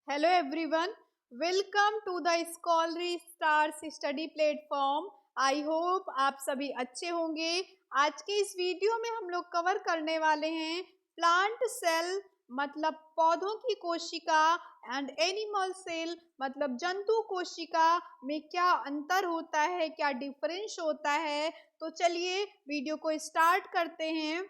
Hello everyone, welcome to the Scholary Stars study platform. I hope आप सभी अच्छे होंगे। आज के इस वीडियो में हम लोग कवर करने वाले हैं प्लांट सेल मतलब पौधों की कोशिका एंड एनिमल सेल मतलब जंतु कोशिका में क्या अंतर होता है, क्या डिफरेंस होता है। तो चलिए वीडियो को स्टार्ट करते हैं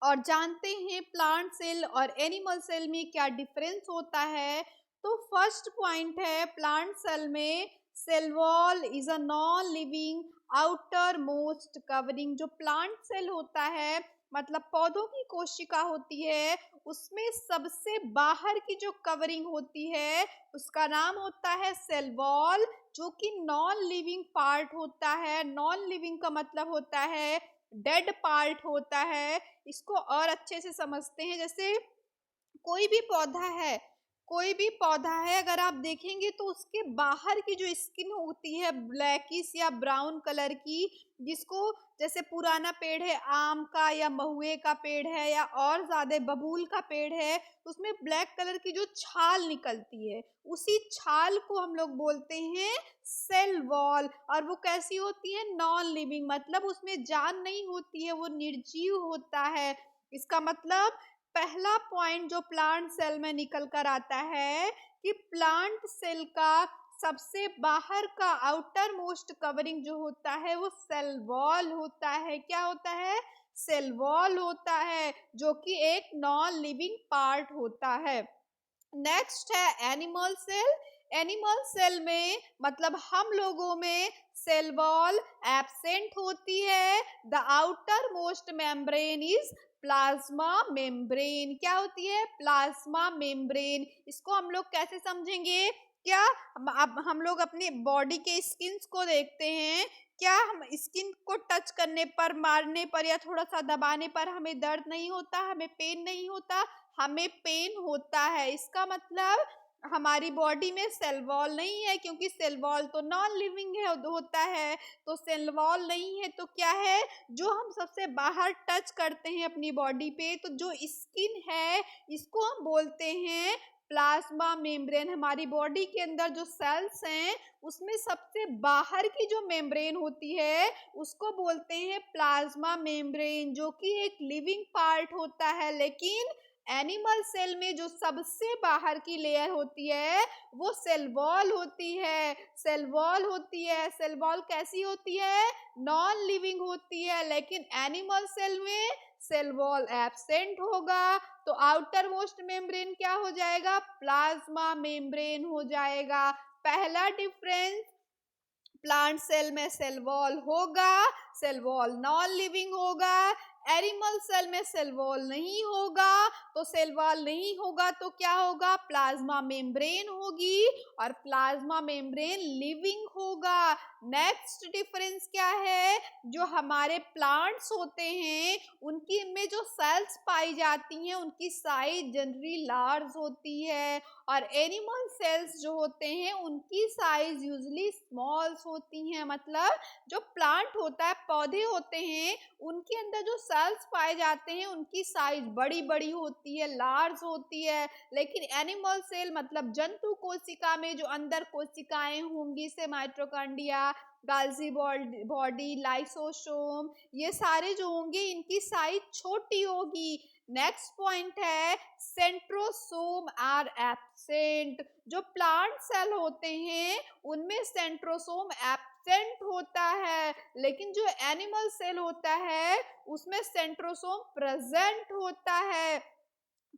और जानते हैं प्लांट सेल और एनिमल सेल में क्या डिफरेंस होता है। तो फर्स्ट पॉइंट है प्लांट सेल में cell wall is a non living outermost covering. जो प्लांट सेल होता है मतलब पौधों की कोशिका होती है, उसमें सबसे बाहर की जो कवरिंग होती है उसका नाम होता है सेल वॉल, जो कि नॉन लिविंग पार्ट होता है। नॉन लिविंग का मतलब होता है डेड पार्ट होता है। इसको और अच्छे से समझते हैं, जैसे कोई भी पौधा है, कोई भी पौधा है अगर आप देखेंगे तो उसके बाहर की जो स्किन होती है ब्लैकिश या ब्राउन कलर की, जिसको जैसे पुराना पेड़ है आम का या महुए का पेड़ है या और ज्यादा बबूल का पेड़ है, उसमें ब्लैक कलर की जो छाल निकलती है उसी छाल को हम लोग बोलते हैं सेल वॉल। और वो कैसी होती है? नॉन लिविंग, मतलब उसमें जान नहीं होती है, वो निर्जीव होता है। इसका मतलब पहला पॉइंट जो प्लांट सेल में निकल कर आता है कि प्लांट सेल का सबसे बाहर का आउटर मोस्ट कवरिंग जो होता है वो सेल वॉल होता है। क्या होता है? सेल वॉल होता है, जो कि एक नॉन लिविंग पार्ट होता है। नेक्स्ट है एनिमल सेल। एनिमल सेल में मतलब हम लोगों में सेल वॉल एब्सेंट होती है। The outer most membrane is plasma membrane. क्या होती है? Plasma membrane. इसको हम लोग कैसे समझेंगे? क्या अब हम लोग अपनी बॉडी के स्किन्स को देखते हैं, क्या हम स्किन को टच करने पर, मारने पर या थोड़ा सा दबाने पर हमें दर्द नहीं होता, हमें पेन नहीं होता? हमें पेन होता है। इसका मतलब हमारी बॉडी में सेल वॉल नहीं है, क्योंकि सेल वॉल तो नॉन लिविंग है होता है। तो सेल वॉल नहीं है तो क्या है? जो हम सबसे बाहर टच करते हैं अपनी बॉडी पे, तो जो स्किन है इसको हम बोलते हैं प्लाज्मा मेम्ब्रेन। हमारी बॉडी के अंदर जो सेल्स हैं उसमें सबसे बाहर की जो मेम्ब्रेन होती है उसको बोलते हैं प्लाज्मा मेम्ब्रेन, जो कि एक लिविंग पार्ट होता है। लेकिन एनिमल सेल में जो सबसे बाहर की लेयर होती है वो सेल वॉल होती है। सेल वॉल होती है। सेल वॉल कैसी होती है? नॉन लिविंग होती है। लेकिन एनिमल सेल में सेल वॉल एब्सेंट होगा, तो आउटर मोस्ट मेम्ब्रेन क्या हो जाएगा? प्लाज्मा मेम्ब्रेन हो जाएगा। पहला डिफरेंस, प्लांट सेल में सेल वॉल होगा, सेल वॉल नॉन लिविंग होगा। एनिमल सेल में सेल वॉल नहीं होगा। तो सेल वॉल नहीं होगा तो क्या होगा? प्लाज्मा मेम्ब्रेन होगी, और प्लाज्मा मेम्ब्रेन लिविंग होगा। नेक्स्ट डिफरेंस क्या है? जो हमारे प्लांट्स होते हैं उनकी में जो सेल्स पाई जाती हैं उनकी साइज जनरली लार्ज होती है, और एनिमल सेल्स जो होते हैं उनकी साइज यूजली स्मॉल्स होती हैं। मतलब जो प्लांट होता है, पौधे होते हैं, उनके अंदर जो सेल्स पाए जाते हैं उनकी साइज बड़ी बड़ी होती है, लार्ज होती है। लेकिन एनिमल सेल मतलब जंतु कोशिका में जो अंदर कोशिकाएं होंगी से माइटोकॉन्ड्रिया, गाल्जी बॉडी, लाइसोसोम, ये सारे जो होंगे इनकी साइज छोटी होगी। नेक्स्ट पॉइंट है सेंट्रोसोम आर एब्सेंट। जो प्लांट सेल होते हैं उनमें सेंट्रोसोम एब्सेंट होता है, लेकिन जो एनिमल सेल होता है उसमें सेंट्रोसोम प्रेजेंट होता है।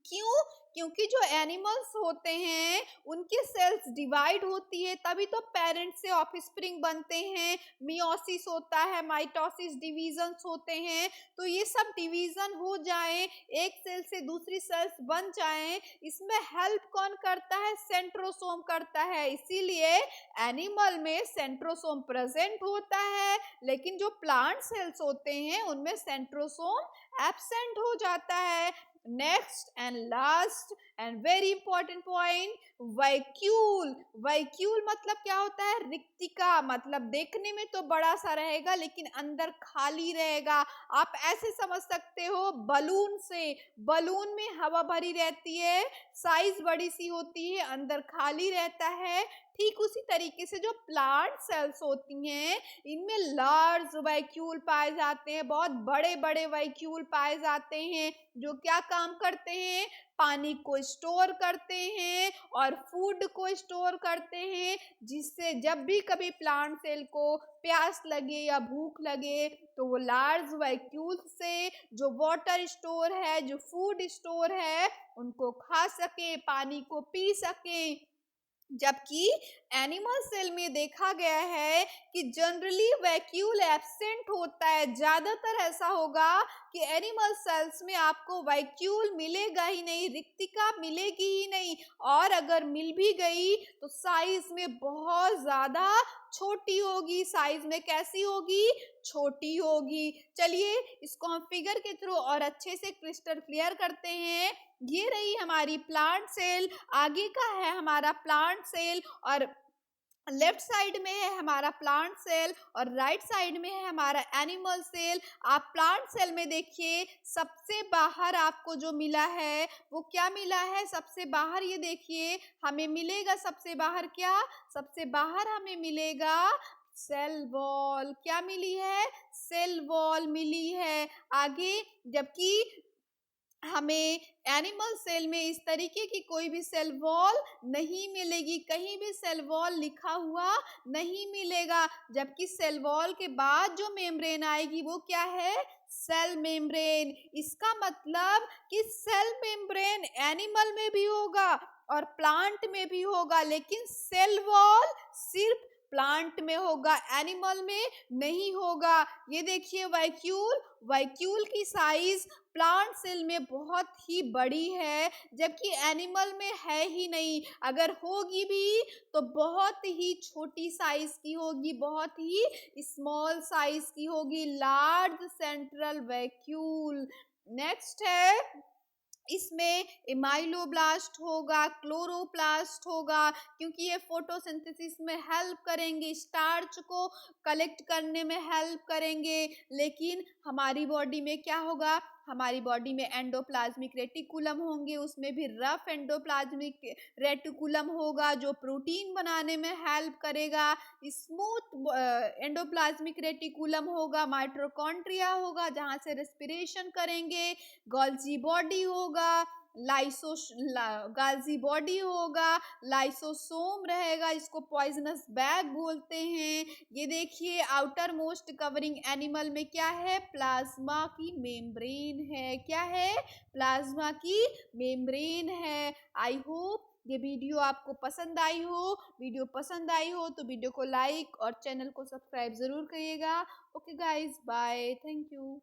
क्यों? क्योंकि जो एनिमल्स होते हैं उनकी सेल्स डिवाइड होती है, तभी तो पेरेंट से ऑफस्प्रिंग बनते हैं, मियोसिस होता है, माइटोसिस, डिवीजन्स होते हैं। तो ये सब डिवीजन हो जाए, एक सेल से दूसरी सेल्स बन जाएं, इसमें हेल्प कौन करता है? सेंट्रोसोम करता है। इसीलिए एनिमल में सेंट्रोसोम प्रेजेंट होता है, लेकिन जो प्लांट सेल्स होते हैं उनमें सेंट्रोसोम एब्सेंट हो जाता है। Next and last and very important point, vacuole. Vacuole मतलब क्या होता है? रिक्तिका। मतलब देखने में तो बड़ा सा रहेगा लेकिन अंदर खाली रहेगा। आप ऐसे समझ सकते हो बलून से, बलून में हवा भरी रहती है, साइज बड़ी सी होती है, अंदर खाली रहता है। ठीक उसी तरीके से जो प्लांट सेल्स होती हैं, इनमें लार्ज वैक्यूल पाए जाते हैं, बहुत बड़े बड़े वैक्यूल पाए जाते हैं, जो क्या काम करते हैं? पानी को स्टोर करते हैं और फूड को स्टोर करते हैं, जिससे जब भी कभी प्लांट सेल को प्यास लगे या भूख लगे तो वो लार्ज वैक्यूल से जो वाटर स्टोर है, जो फूड स्टोर है, उनको खा सके, पानी को पी सके। जबकि एनिमल सेल में देखा गया है कि जनरली वैक्यूल एब्सेंट होता है। ज्यादातर ऐसा होगा कि एनिमल सेल्स में आपको वैक्यूल मिलेगा ही नहीं, रिक्तिका मिलेगी ही नहीं, और अगर मिल भी गई तो साइज में बहुत ज्यादा छोटी होगी। साइज में कैसी होगी? छोटी होगी। चलिए इसको हम फिगर के थ्रू और अच्छे से क्रिस्टल क्लियर करते हैं। ये रही हमारी प्लांट सेल, आगे का है हमारा प्लांट सेल, और लेफ्ट साइड में है हमारा प्लांट सेल और राइट साइड में है हमारा एनिमल सेल। आप प्लांट सेल में देखिए, सबसे बाहर आपको जो मिला है वो क्या मिला है? सबसे बाहर ये देखिए हमें मिलेगा, सबसे बाहर क्या? सबसे बाहर हमें मिलेगा सेल वॉल। क्या मिली है? सेल वॉल मिली है। आगे जबकि हमें एनिमल सेल में इस तरीके की कोई भी सेल वॉल नहीं मिलेगी, कहीं भी सेल वॉल लिखा हुआ नहीं मिलेगा। जबकि सेल वॉल के बाद जो मेम्ब्रेन आएगी वो क्या है? Cell membrane. इसका मतलब कि सेल मेम्ब्रेन एनिमल में भी होगा और प्लांट में भी होगा, लेकिन सेल वॉल सिर्फ प्लांट में होगा, एनिमल में नहीं होगा। ये देखिए वैक्यूल, वैक्यूल की साइज प्लांट सेल में बहुत ही बड़ी है, जबकि एनिमल में है ही नहीं। अगर होगी भी तो बहुत ही छोटी साइज की होगी, बहुत ही स्मॉल साइज की होगी, लार्ज सेंट्रल वैक्यूल। नेक्स्ट है, इसमें इमाइलोब्लास्ट होगा, क्लोरोप्लास्ट होगा, क्योंकि ये फोटोसिंथेसिस में हेल्प करेंगे, स्टार्च को कलेक्ट करने में हेल्प करेंगे। लेकिन हमारी बॉडी में क्या होगा? हमारी बॉडी में एंडोप्लाज्मिक रेटिकुलम होंगे, उसमें भी रफ एंडोप्लाज्मिक रेटिकुलम होगा जो प्रोटीन बनाने में हेल्प करेगा। स्मूथ एंडोप्लाज्मिक रेटिकुलम होगा, माइटोकॉन्ड्रिया होगा जहाँ से रेस्पिरेशन करेंगे, गोल्जी बॉडी होगा, गाल्जी बॉडी होगा, लाइसोसोम रहेगा, इसको पॉइजनस बैग बोलते हैं। ये देखिए आउटर मोस्ट कवरिंग एनिमल में क्या है? प्लाज्मा की मेम्ब्रेन है। क्या है? प्लाज्मा की मेम्ब्रेन है। आई होप ये वीडियो आपको पसंद आई हो। वीडियो पसंद आई हो तो वीडियो को लाइक और चैनल को सब्सक्राइब जरूर करिएगा। Okay guys, bye, thank you.